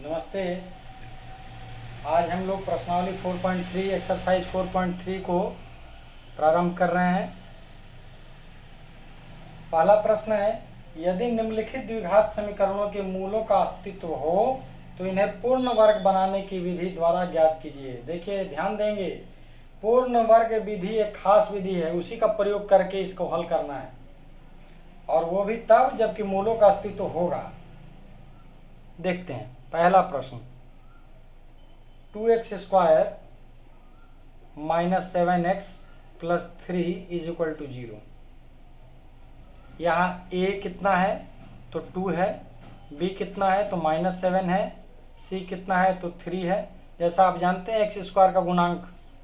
नमस्ते। आज हम लोग प्रश्नावली 4.3 एक्सरसाइज 4.3 को प्रारंभ कर रहे हैं। पहला प्रश्न है, यदि निम्नलिखित द्विघात समीकरणों के मूलों का अस्तित्व हो तो इन्हें पूर्ण वर्ग बनाने की विधि द्वारा ज्ञात कीजिए। देखिए, ध्यान देंगे, पूर्ण वर्ग विधि एक खास विधि है, उसी का प्रयोग करके इसको हल करना है, और वो भी तब जबकि मूलों का अस्तित्व होगा। देखते हैं पहला प्रश्न, 2x square minus 7x plus 3 is equal to 0। यहाँ a कितना है तो 2 है, b कितना है तो -7 है, c कितना है तो 3 है। जैसा आप जानते हैं x स्क्वायर का गुणांक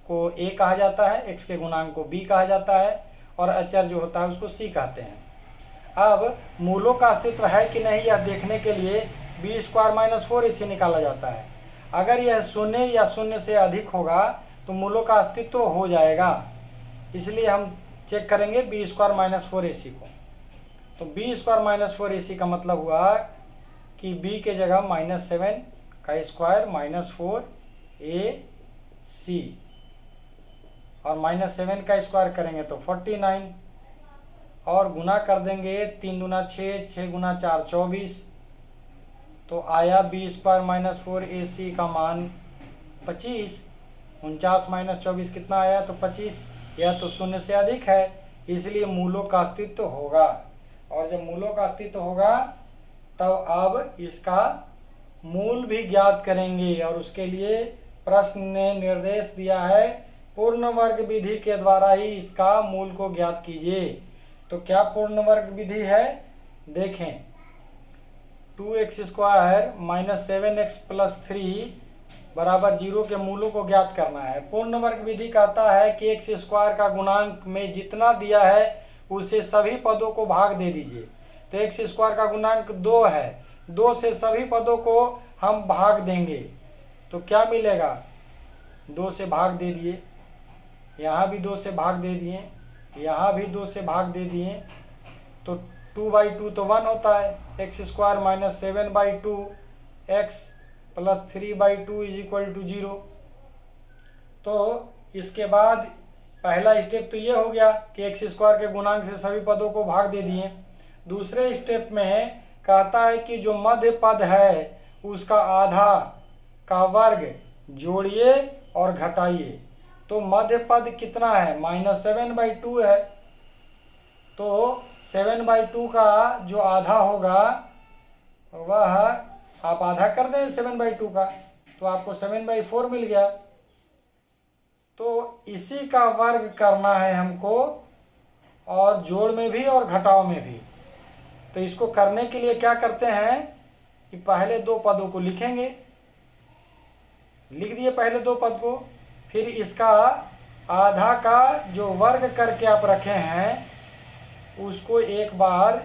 को a कहा जाता है, x के गुणांक को b कहा जाता है, और अचर जो होता है उसको c कहते हैं। अब मूलों का अस्तित्व है कि नहीं यह देखने के लिए b स्क्वायर माइनस 4ac निकाला जाता है। अगर यह शून्य या शून्य से अधिक होगा तो मूलों का अस्तित्व हो जाएगा, इसलिए हम चेक करेंगे b स्क्वायर माइनस 4ac को। तो b स्क्वायर माइनस 4ac का मतलब हुआ कि b के जगह -7 का स्क्वायर -4ac, और -7 का स्क्वायर करेंगे तो 49, और गुना कर देंगे 3 दूना 6, 6 गुना 4 24, तो आया b स्क्वायर माइनस 4ac का मान 25। 49 माइनस 24 कितना आया तो 25। यह तो शून्य से अधिक है, इसलिए मूलों का अस्तित्व होगा, और जब मूलों का अस्तित्व होगा तब अब इसका मूल भी ज्ञात करेंगे, और उसके लिए प्रश्न ने निर्देश दिया है पूर्ण वर्ग विधि के द्वारा ही इसका मूल को ज्ञात कीजिए। तो क्या पूर्ण वर्ग विधि है, देखें, 2x square minus 7x plus 3 बराबर 0 के मूलों को ज्ञात करना है। पूर्ण वर्ग विधि कहता है कि एक्स स्क्वायर का गुणांक में जितना दिया है उसे सभी पदों को भाग दे दीजिए। तो एक्स स्क्वायर का गुणांक 2 है, 2 से सभी पदों को हम भाग देंगे तो क्या मिलेगा, 2 से भाग दे दिए, यहाँ भी 2 से भाग दे दिए, यहाँ भी 2 से भाग दे दिए, तो 2/2 तो 1 होता है। X square minus 7/2 X plus 3/2 is equal to 0। तो इसके बाद पहला स्टेप तो ये हो गया कि एक्स स्क्वायर के गुणांक से सभी पदों को भाग दे दिए। दूसरे स्टेप में कहता है कि जो मध्य पद है उसका आधा का वर्ग जोड़िए और घटाइए। तो मध्य पद कितना है, -7/2 है, तो 7/2 का जो आधा होगा वह आप आधा कर दें 7/2 का, तो आपको 7/4 मिल गया। तो इसी का वर्ग करना है हमको, और जोड़ में भी और घटाव में भी। तो इसको करने के लिए क्या करते हैं कि पहले 2 पदों को लिखेंगे, लिख दिए पहले 2 पद को, फिर इसका आधा का जो वर्ग करके आप रखे हैं उसको एक बार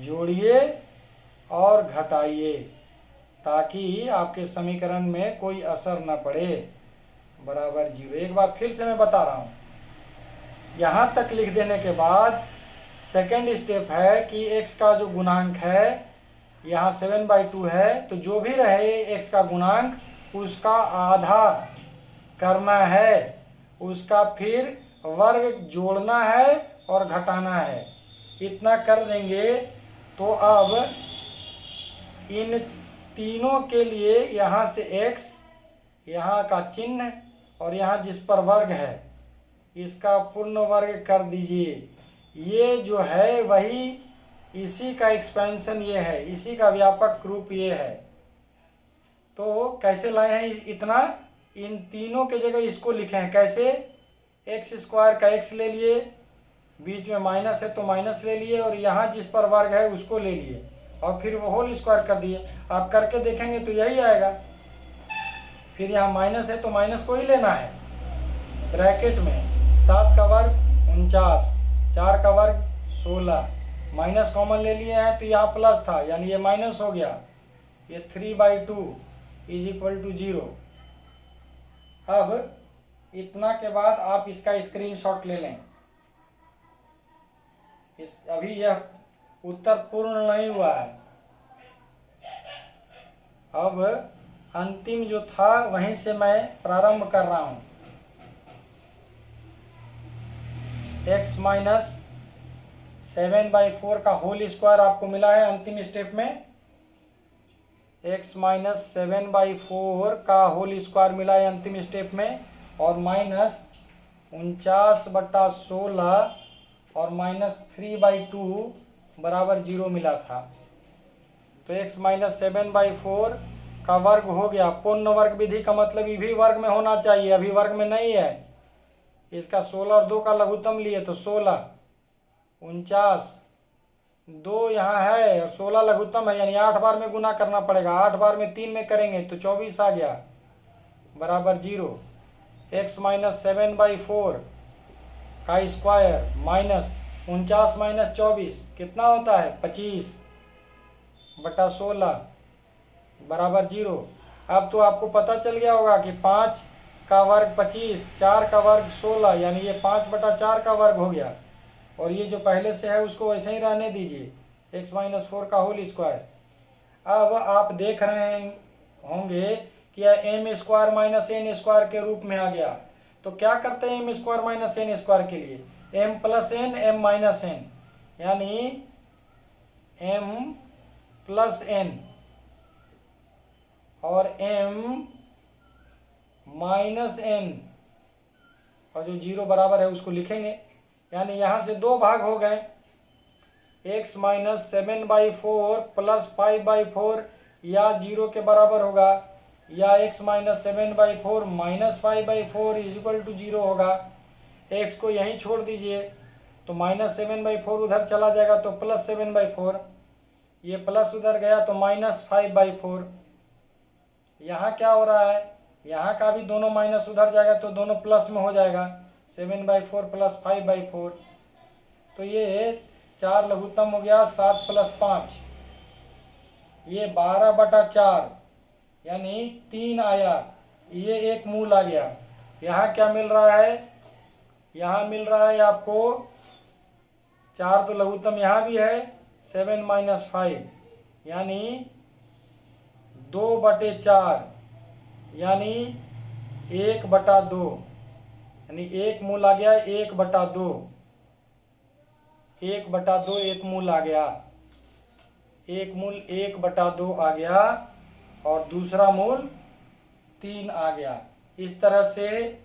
जोड़िए और घटाइए, ताकि आपके समीकरण में कोई असर न पड़े, बराबर 0। एक बार फिर से मैं बता रहा हूँ, यहाँ तक लिख देने के बाद सेकेंड स्टेप है कि x का जो गुणांक है यहाँ 7/2 है, तो जो भी रहे x का गुणांक उसका आधा करना है, उसका फिर वर्ग जोड़ना है और घटाना है। इतना कर देंगे तो अब इन तीनों के लिए यहाँ से x, यहाँ का चिन्ह, और यहाँ जिस पर वर्ग है इसका पूर्ण वर्ग कर दीजिए। ये जो है वही इसी का एक्सपेंशन ये है, इसी का व्यापक रूप ये है। तो कैसे लाए हैं इतना, इन तीनों के जगह इसको लिखे हैं कैसे, एक्स स्क्वायर का x ले लिए, बीच में माइनस है तो माइनस ले लिए, और यहाँ जिस पर वर्ग है उसको ले लिए, और फिर वो होल स्क्वायर कर दिए। आप करके देखेंगे तो यही आएगा। फिर यहाँ माइनस है तो माइनस को ही लेना है, ब्रैकेट में 7 का वर्ग 49, 4 का वर्ग 16, माइनस कॉमन ले लिए हैं तो यहाँ प्लस था, यानी ये माइनस हो गया, ये 3/2 इज इक्वल टू 0। अब इतना के बाद आप इसका स्क्रीनशॉट ले लें। अभी यह उत्तर पूर्ण नहीं हुआ है। अब अंतिम जो था वहीं से मैं प्रारंभ कर रहा हूँ। x माइनस 7/4 का होल स्क्वायर आपको मिला है अंतिम स्टेप में। x माइनस 7/4 का होल स्क्वायर मिला है अंतिम स्टेप में, और माइनस 49/16 और माइनस 3/2 बराबर 0 मिला था। तो x माइनस 7/4 का वर्ग हो गया। पूर्ण वर्ग विधि का मतलब ये भी वर्ग में होना चाहिए, अभी वर्ग में नहीं है। इसका 16 और 2 का लघुत्तम लिए तो 16, 49, 2 यहाँ है और 16 लघुत्तम है, यानी 8 बार में गुना करना पड़ेगा। 8 बार में 3 में करेंगे तो 24 आ गया बराबर 0। x माइनस 7/4 का स्क्वायर माइनस 49 माइनस 24 कितना होता है 25/16 बराबर 0। अब तो आपको पता चल गया होगा कि 5 का वर्ग 25, 4 का वर्ग 16, यानी ये 5/4 का वर्ग हो गया। और ये जो पहले से है उसको वैसे ही रहने दीजिए, x माइनस 4 का होल स्क्वायर। अब आप देख रहे होंगे कि यह M square minus N square के रूप में आ गया। तो क्या करते हैं M square minus N square के लिए, M plus N M minus N, यानी एम प्लस एन और एम माइनस एन, और जो 0 बराबर है उसको लिखेंगे। यानी यहाँ से 2 भाग हो गए, x माइनस 7/4 प्लस 5/4 या 0 के बराबर होगा, या x minus 7/4 minus 5/4 is equal to 0 होगा। x को यहीं छोड़ दीजिए तो माइनस 7/4 उधर चला जाएगा तो प्लस 7/4, ये प्लस उधर गया तो माइनस 5/4। यहाँ क्या हो रहा है, यहाँ का भी दोनों माइनस उधर जाएगा तो दोनों प्लस में हो जाएगा, 7/4 प्लस 5/4। तो ये 4 लघुत्तम हो गया, 7 प्लस 5, ये 12/4 यानी 3 आया, ये एक मूल आ गया। यहाँ क्या मिल रहा है, यहाँ मिल रहा है आपको 4 तो लघुत्तम यहाँ भी है, 7 माइनस 5 यानी 2/4 यानी 1/2, यानी एक मूल आ गया 1/2, 1/2 एक मूल आ गया, एक मूल 1/2 आ गया और दूसरा मूल 3 आ गया। इस तरह से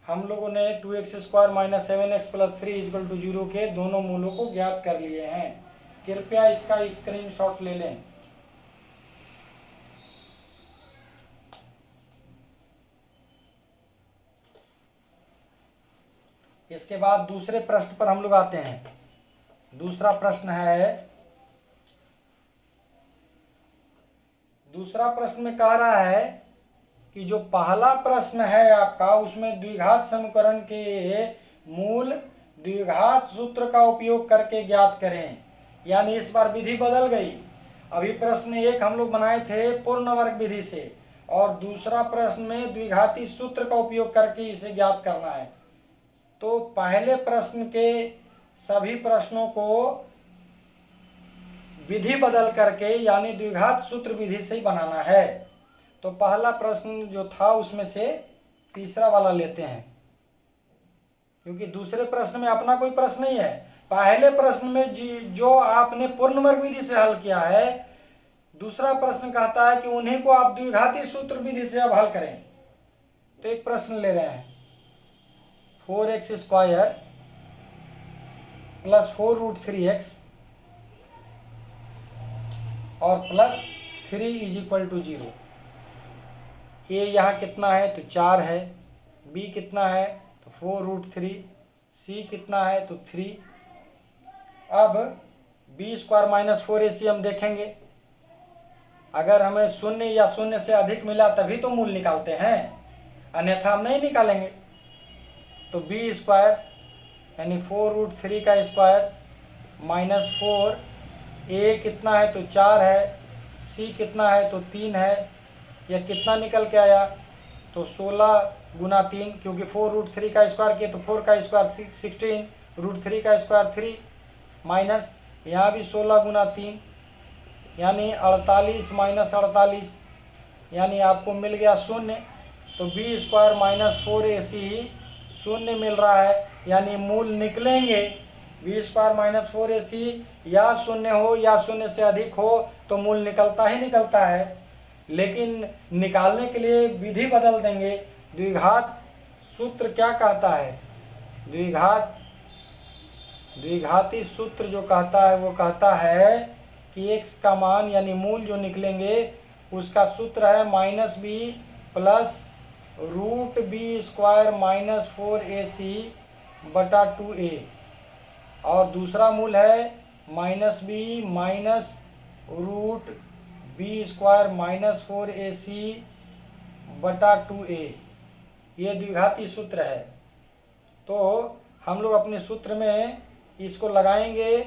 हम लोगों ने 2x² minus 7x plus 3 equal to 0 के दोनों मूलों को ज्ञात कर लिए हैं। कृपया इसका स्क्रीनशॉट ले लें। इसके बाद दूसरे प्रश्न पर हम लोग आते हैं। दूसरा प्रश्न में कह रहा है कि जो पहला प्रश्न है आपका उसमें द्विघात समीकरण के मूल द्विघात सूत्र का उपयोग करके ज्ञात करें। यानी इस बार विधि बदल गई। अभी प्रश्न 1 हम लोग बनाए थे पूर्ण वर्ग विधि से, और दूसरा प्रश्न में द्विघाती सूत्र का उपयोग करके इसे ज्ञात करना है। तो पहले प्रश्न के सभी प्रश्नों को विधि बदल करके यानी द्विघात सूत्र विधि से ही बनाना है। तो पहला प्रश्न जो था उसमें से तीसरा वाला लेते हैं, क्योंकि दूसरे प्रश्न में अपना कोई प्रश्न नहीं है। पहले प्रश्न में जो आपने पूर्ण वर्ग विधि से हल किया है, दूसरा प्रश्न कहता है कि उन्हीं को आप द्विघाती सूत्र विधि से अब हल करें। तो एक प्रश्न ले रहे हैं, 4x² प्लस 4√3x और प्लस 3 इज इक्वल टू 0। ए यहाँ कितना है तो 4 है, बी कितना है तो 4√3, सी कितना है तो 3। अब b² माइनस 4ac हम देखेंगे, अगर हमें 0 या 0 से अधिक मिला तभी तो मूल निकालते हैं, अन्यथा हम नहीं निकालेंगे। तो b² यानी 4√3 का स्क्वायर माइनस 4, a कितना है तो 4 है, c कितना है तो 3 है। यह कितना निकल के आया तो 16 गुना 3, क्योंकि 4√3 का स्क्वायर किए तो 4 का स्क्वायर 16, √3 का स्क्वायर 3, माइनस यहाँ भी 16 गुना 3 यानी 48 माइनस 48, यानी आपको मिल गया शून्य। तो बी स्क्वायर माइनस 4ac शून्य मिल रहा है, यानी मूल निकलेंगे बी स्क्वायर माइनस 4ac या शून्य हो या शून्य से अधिक हो तो मूल निकलता ही निकलता है। लेकिन निकालने के लिए विधि बदल देंगे। द्विघात सूत्र क्या कहता है? द्विघाती सूत्र जो कहता है वो कहता है कि x का मान यानी मूल जो निकलेंगे उसका सूत्र है minus B plus root B square minus 4ac बटा 2a, और दूसरा मूल है minus B minus root B square minus 4ac बटा 2a। ये द्विघाती सूत्र है। तो हम लोग अपने सूत्र में इसको लगाएंगे।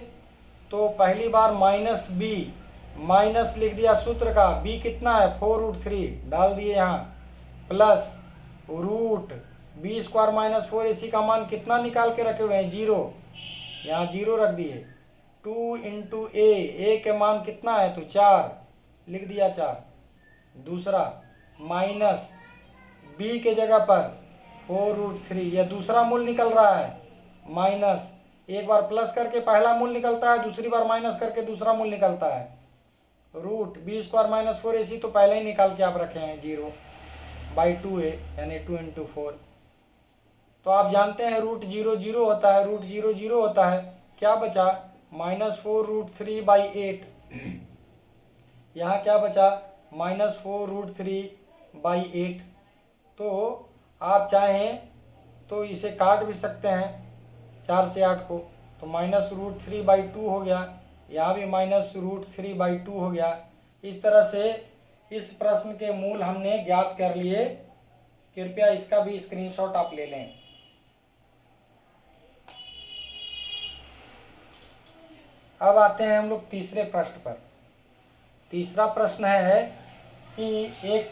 तो पहली बार माइनस बी, माइनस लिख दिया सूत्र का, बी कितना है 4√3 डाल दिए यहाँ, plus root B square minus 4ac का मान कितना निकाल के रखे हुए हैं 0, यहाँ 0 रख दिए। 2 इंटू ए के मान कितना है तो 4 लिख दिया 4। दूसरा माइनस बी के जगह पर 4√3, यह दूसरा मूल निकल रहा है, माइनस एक बार प्लस करके पहला मूल निकलता है, दूसरी बार माइनस करके दूसरा मूल निकलता है। Root B square minus 4ac तो पहले ही निकाल के आप रखे हैं 0/2a यानी 2 इंटू 4। तो आप जानते हैं रूट 0 0 होता है, रूट 0 0 होता है। क्या बचा माइनस 4√3/8, यहाँ क्या बचा माइनस 4√3/8। तो आप चाहें तो इसे काट भी सकते हैं 4 से 8 को, तो माइनस √3/2 हो गया, यहाँ भी माइनस √3/2 हो गया। इस तरह से इस प्रश्न के मूल हमने ज्ञात कर लिए। कृपया इसका भी स्क्रीनशॉट आप ले लें। अब आते हैं हम लोग तीसरे प्रश्न पर। तीसरा प्रश्न है कि एक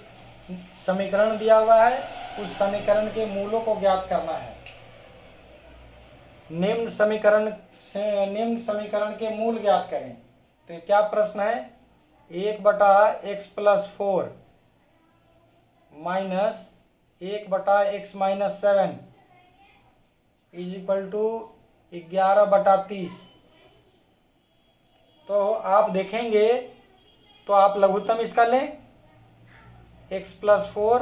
समीकरण दिया हुआ है, उस समीकरण के मूलों को ज्ञात करना है। निम्न समीकरण के मूल ज्ञात करें। तो क्या प्रश्न है? 1/x+4 minus 1/x-7 is equal to 11/30। तो आप देखेंगे तो आप लघुत्तम इसका लें x+4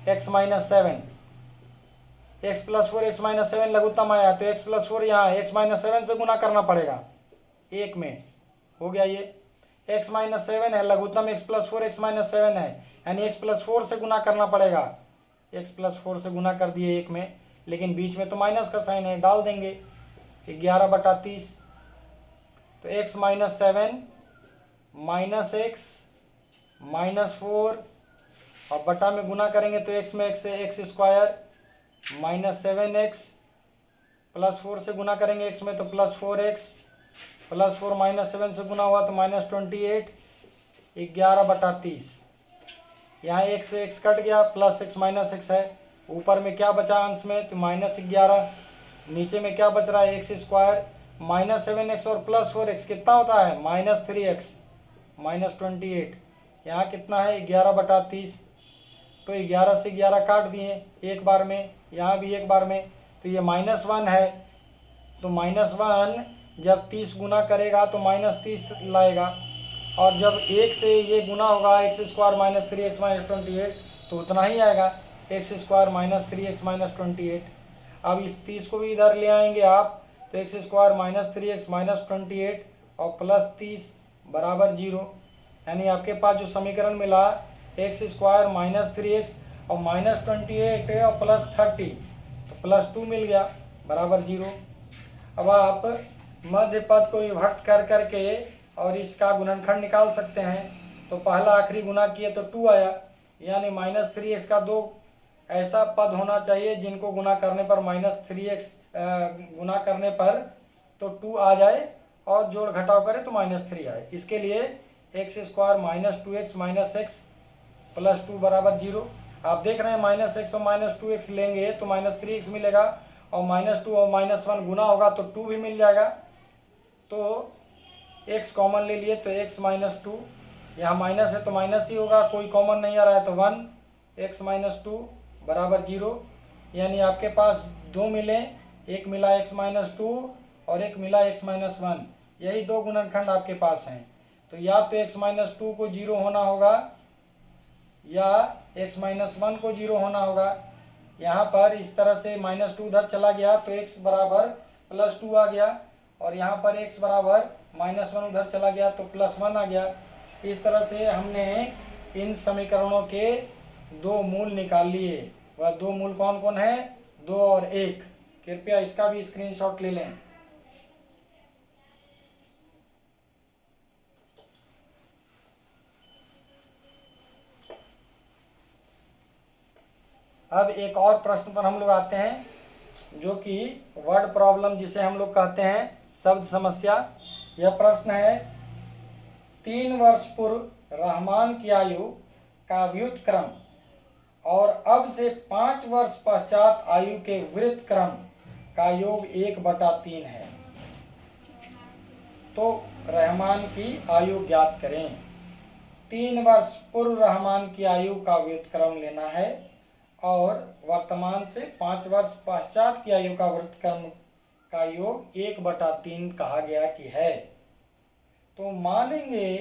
x-7, x+4 x-7 लघुत्तम आया तो x+4 यहाँ x-7 से गुना करना पड़ेगा, एक में हो गया। ये x-7 है, लघुत्तम x+4 x-7 है, यानी x+4 से गुना करना पड़ेगा। x+4 से गुना कर दिए एक में, लेकिन बीच में तो माइनस का साइन है, डाल देंगे 11/30। तो x-7 माइनस x माइनस 4 और बटा में गुना करेंगे तो x में x से x² माइनस 7x प्लस 4 से गुना करेंगे x में तो प्लस 4x प्लस 4 माइनस 7 से गुना हुआ तो माइनस 28 11/30। यहाँ x से x कट गया, प्लस x माइनस x है, ऊपर में क्या बचा अंश में तो माइनस 11, नीचे में क्या बच रहा है x² माइनस 7x और प्लस 4x कितना होता है माइनस 3x माइनस 28। यहाँ कितना है 11/30। तो 11 से 11 काट दिए एक बार में, यहाँ भी एक बार में, तो ये -1 है। तो -1 जब 30 गुना करेगा तो -30 लाएगा, और जब 1 से ये गुना होगा x² माइनस 3x माइनस 28 तो उतना ही आएगा x² माइनस 3x माइनस 28। अब इस 30 को भी इधर ले आएंगे आप तो x² माइनस 3x माइनस 28 और प्लस 30 बराबर 0, यानी आपके पास जो समीकरण मिला x² माइनस 3x और माइनस 28 और प्लस 30 तो प्लस 2 मिल गया बराबर 0। अब आप मध्य पद को विभक्त कर करके और इसका गुणनखंड निकाल सकते हैं। तो पहला आखिरी गुना किए तो 2 आया, यानी माइनस 3x का 2 ऐसा पद होना चाहिए जिनको गुना करने पर माइनस 3x गुना करने पर तो 2 आ जाए और जोड़ घटाव करें तो -3 आए। इसके लिए x² minus 2x minus x plus 2 बराबर 0। आप देख रहे हैं -x और -2x लेंगे तो -3x मिलेगा, और -2 और -1 गुना होगा तो 2 भी मिल जाएगा। तो x कॉमन ले लिए तो x माइनस 2 यहाँ माइनस है तो माइनस ही होगा, कोई कॉमन नहीं आ रहा है तो 1, x माइनस 2 बराबर 0। यानी आपके पास दो मिले, एक मिला x माइनस 2 और एक मिला x माइनस 1, यही दो गुणनखंड आपके पास हैं। तो या तो x माइनस 2 को 0 होना होगा या x माइनस 1 को 0 होना होगा। यहाँ पर इस तरह से माइनस 2 उधर चला गया तो x बराबर प्लस 2 आ गया, और यहाँ पर x बराबर माइनस 1 उधर चला गया तो प्लस 1 आ गया। इस तरह से हमने इन समीकरणों के दो मूल निकाल लिए। वह दो मूल कौन कौन है? 2 और 1। कृपया इसका भी स्क्रीनशॉट ले लें। अब एक और प्रश्न पर हम लोग आते हैं, जो कि वर्ड प्रॉब्लम जिसे हम लोग कहते हैं, शब्द समस्या। यह प्रश्न है, 3 वर्ष पूर्व रहमान की आयु का व्युत्क्रम और अब से 5 वर्ष पश्चात आयु के व्युत्क्रम का योग 1/3 है, तो रहमान की आयु ज्ञात करें। 3 वर्ष पूर्व रहमान की आयु का व्युत्क्रम लेना है और वर्तमान से 5 वर्ष पश्चात की आयु का व्युत्क्रम का योग 1/3 कहा गया कि है। तो मानेंगे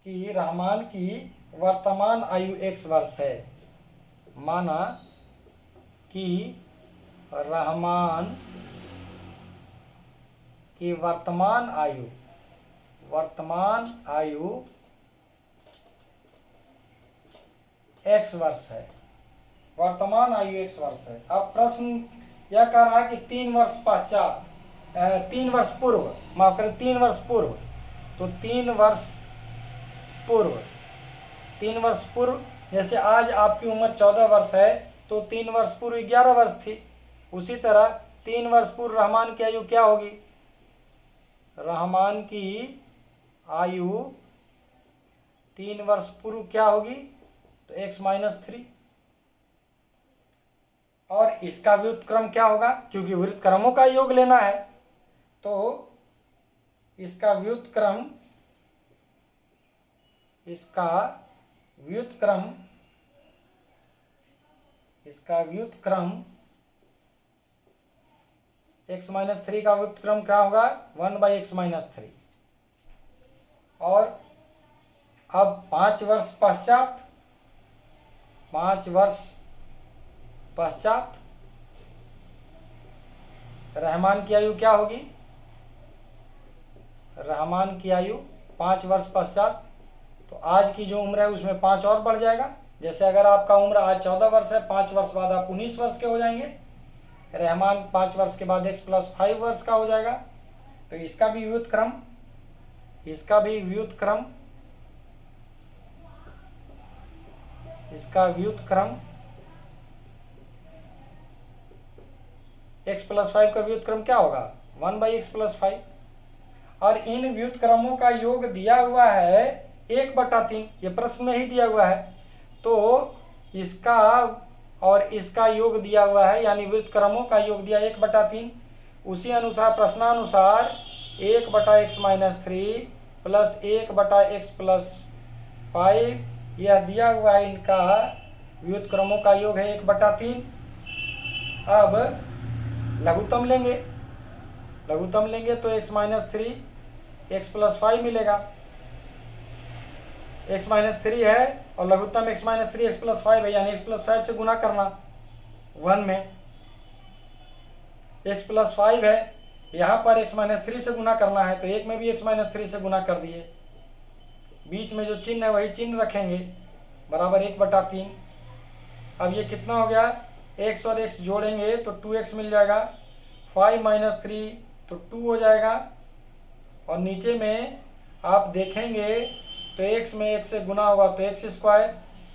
कि रहमान की वर्तमान आयु x वर्ष है। माना कि रहमान की वर्तमान आयु x वर्ष है। वर्तमान आयु x वर्ष है। अब प्रश्न यह कह रहा है कि 3 वर्ष पश्चात, 3 वर्ष पूर्व, माफ करें 3 वर्ष पूर्व, तो 3 वर्ष पूर्व जैसे आज आपकी उम्र 14 वर्ष है तो 3 वर्ष पूर्व 11 वर्ष थी। उसी तरह 3 वर्ष पूर्व रहमान की आयु क्या होगी? रहमान की आयु 3 वर्ष पूर्व क्या होगी? तो x माइनस 3। और इसका व्युत्क्रम क्या होगा? क्योंकि व्युत्क्रमों का योग लेना है तो इसका व्युत्क्रम x माइनस 3 का व्युत्क्रम क्या होगा? 1/x minus 3। और अब 5 वर्ष पश्चात रहमान की आयु क्या होगी? रहमान की आयु 5 वर्ष पश्चात, तो आज की जो उम्र है उसमें 5 और बढ़ जाएगा। जैसे अगर आपका उम्र आज 14 वर्ष है, 5 वर्ष बाद आप 19 वर्ष के हो जाएंगे। रहमान 5 वर्ष के बाद x प्लस 5 वर्ष का हो जाएगा। तो इसका भी व्युत्क्रम x प्लस 5 का व्युत्क्रम क्या होगा? 1/x plus 5। और इन व्युत्क्रमों का योग दिया हुआ है 1/3, ये प्रश्न में ही दिया हुआ है। तो इसका और इसका योग दिया हुआ है, यानी व्युत्क्रमों का योग दिया 1/3। उसी अनुसार प्रश्नानुसार 1/x minus 3 plus 1/x plus 5 यह दिया हुआ है, इनका व्युत्क्रमों का योग है 1/3। अब लघुत्तम लेंगे तो x माइनस 3 x प्लस 5 मिलेगा। x माइनस 3 है और लघुत्तम x माइनस 3 x प्लस 5 है, यानी x प्लस 5 से गुना करना 1 में। x प्लस 5 है, यहाँ पर x माइनस 3 से गुना करना है तो 1 में भी x माइनस 3 से गुना कर दिए। बीच में जो चिन्ह है वही चिन्ह रखेंगे, बराबर 1/3। अब ये कितना हो गया? x और x जोड़ेंगे तो 2x मिल जाएगा। 5 माइनस 3 तो 2 हो जाएगा। और नीचे में आप देखेंगे तो x में 1 से गुना हुआ तो x²,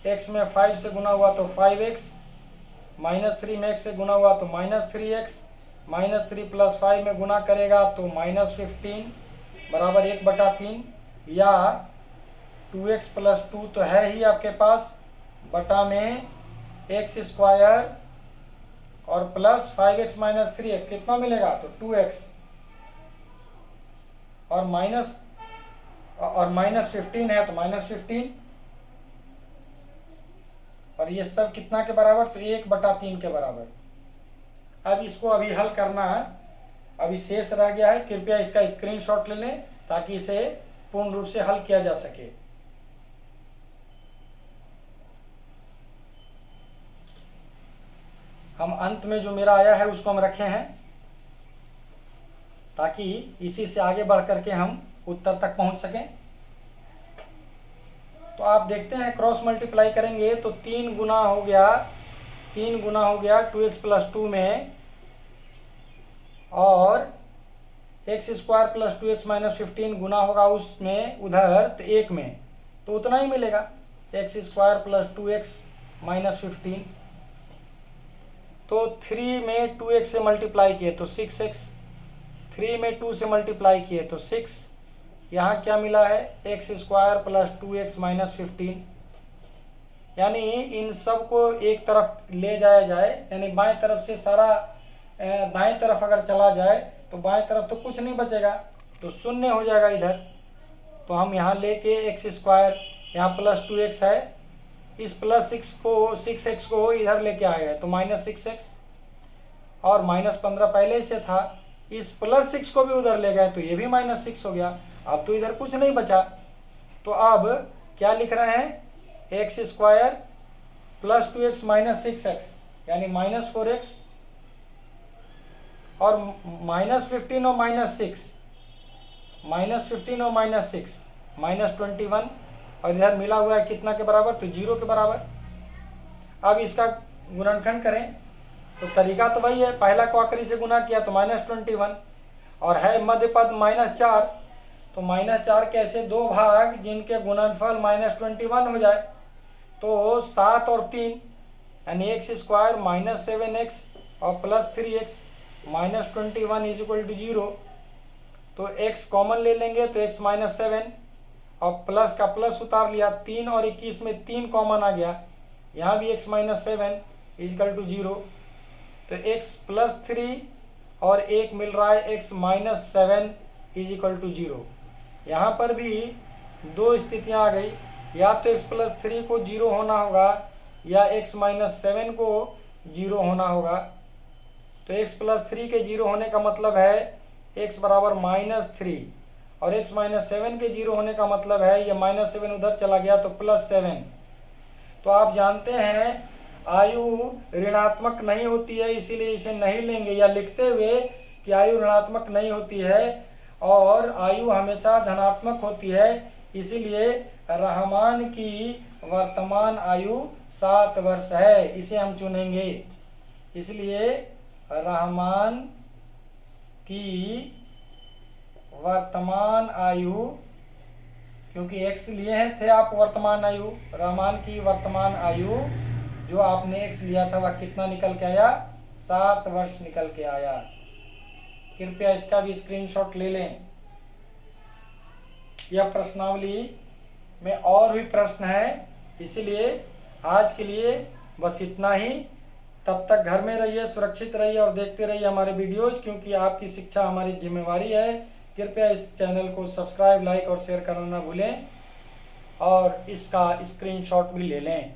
x में 5 से गुना हुआ तो 5x, माइनस 3 में x से गुना हुआ तो माइनस 3x, माइनस 3 प्लस 5 में गुना करेगा तो माइनस 15 बराबर 1/3। या 2x प्लस 2 तो है ही आपके पास, बटा में x² और प्लस 5x माइनस 3 कितना मिलेगा? तो 2x। और माइनस और -15 है तो -15, और ये सब कितना के बराबर, तो 1/3 के बराबर। अब इसको अभी हल करना है, अभी शेष रह गया है। कृपया इसका स्क्रीनशॉट ले लें ताकि इसे पूर्ण रूप से हल किया जा सके। हम अंत में जो मेरा आया है उसको हम रखे हैं ताकि इसी से आगे बढ़ करके हम उत्तर तक पहुंच सकें। तो आप देखते हैं क्रॉस मल्टीप्लाई करेंगे तो 3 गुना हो गया 2x+2 में, और x² + 2x - 15 गुना होगा उसमें उधर तो 1 में, तो उतना ही मिलेगा x² + 2x - 15। तो 3 में 2x से मल्टीप्लाई किए तो 6x, 3 में 2 से मल्टीप्लाई किए तो 6, यहाँ क्या मिला है x² + 2x - 15। यानी इन सब को एक तरफ ले जाया जाए, यानी बाएं तरफ से सारा दाएं तरफ अगर चला जाए तो बाएं तरफ तो कुछ नहीं बचेगा, तो शून्य हो जाएगा इधर। तो हम यहाँ लेके x², यहाँ +2x है, इस +6x को इधर लेके आए तो -6x, और -15 पहले से था, इस +6 को भी उधर ले गए तो ये भी -6 हो गया। अब तो इधर कुछ नहीं बचा, तो अब क्या लिख रहे हैं, x² + 2x - 6x यानी -4x, और -15 और -6, -15 और -6 -21, और इधर मिला हुआ है कितना के बराबर, तो 0 के बराबर। अब इसका गुणनखंड करें तो तरीका तो वही है, पहला को आखिरी से गुना किया तो -21, और है मध्य पद -4, तो -4 कैसे, 2 भाग जिनके गुणनफल -21 हो जाए, तो 7 और 3 यानी x² -7x और +3x -21 = 0। तो x कॉमन ले लेंगे तो x - 7 और प्लस का प्लस उतार लिया, 3 और 21 में 3 कॉमन आ गया, यहाँ भी x - 7 = 0। तो x + 3 और 1 मिल रहा है x - 7 = 0। यहाँ पर भी 2 स्थितियाँ आ गई, या तो x + 3 को 0 होना होगा या x - 7 को 0 होना होगा। तो x + 3 के 0 होने का मतलब है x बराबर -3, और x - 7 के 0 होने का मतलब है ये -7 उधर चला गया तो +7। तो आप जानते हैं आयु ऋणात्मक नहीं होती है, इसीलिए इसे नहीं लेंगे, या लिखते हुए कि आयु ऋणात्मक नहीं होती है और आयु हमेशा धनात्मक होती है, इसीलिए रहमान की वर्तमान आयु 7 वर्ष है, इसे हम चुनेंगे। इसलिए रहमान की वर्तमान आयु, क्योंकि x लिए थे आप वर्तमान आयु, रहमान की वर्तमान आयु जो आपने x लिया था वह कितना निकल के आया, 7 वर्ष निकल के आया। कृपया इसका भी स्क्रीनशॉट ले लें। यह प्रश्नावली में और भी प्रश्न है, इसलिए आज के लिए बस इतना ही। तब तक घर में रहिए, सुरक्षित रहिए और देखते रहिए हमारे वीडियोज, क्योंकि आपकी शिक्षा हमारी जिम्मेवारी है। कृपया इस चैनल को सब्सक्राइब, लाइक और शेयर करना ना भूलें, और इसका स्क्रीनशॉट भी ले लें।